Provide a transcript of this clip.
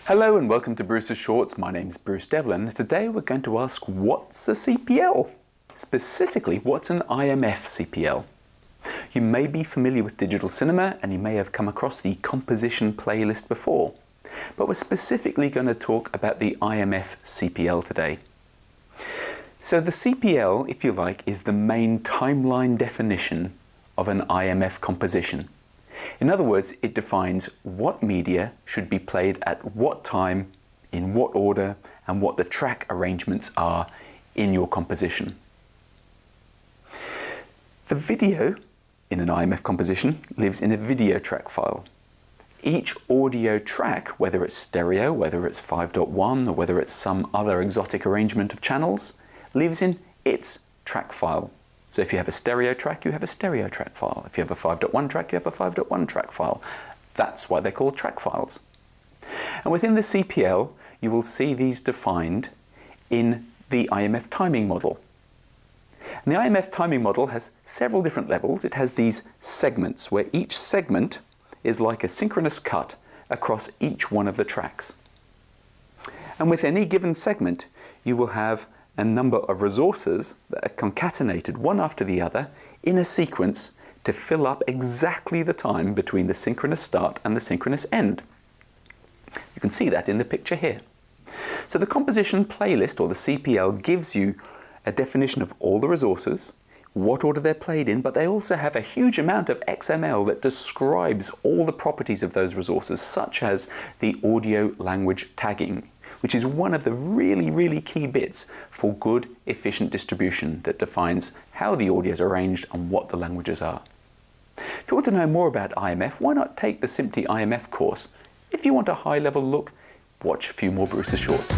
Hello and welcome to Bruce's Shorts. My name's Bruce Devlin. Today we're going to ask, what's a CPL? Specifically, what's an IMF CPL? You may be familiar with digital cinema and you may have come across the Composition playlist before, but we're specifically going to talk about the IMF CPL today. So the CPL, if you like, is the main timeline definition of an IMF composition. In other words, it defines what media should be played at what time, in what order, and what the track arrangements are in your composition. The video in an IMF composition lives in a video track file. Each audio track, whether it's stereo, whether it's 5.1, or whether it's some other exotic arrangement of channels, lives in its track file. So if you have a stereo track, you have a stereo track file. If you have a 5.1 track, you have a 5.1 track file. That's why they're called track files. And within the CPL, you will see these defined in the IMF Timing Model. And the IMF Timing Model has several different levels. It has these segments, where each segment is like a synchronous cut across each one of the tracks. And with any given segment, you will have a number of resources that are concatenated one after the other in a sequence to fill up exactly the time between the synchronous start and the synchronous end. You can see that in the picture here. So the composition playlist, or the CPL, gives you a definition of all the resources, what order they're played in, but they also have a huge amount of XML that describes all the properties of those resources, such as the audio language tagging, which is one of the really key bits for good, efficient distribution that defines how the audio is arranged and what the languages are. If you want to know more about IMF, why not take the Simply IMF course? If you want a high-level look, watch a few more Bruce's Shorts.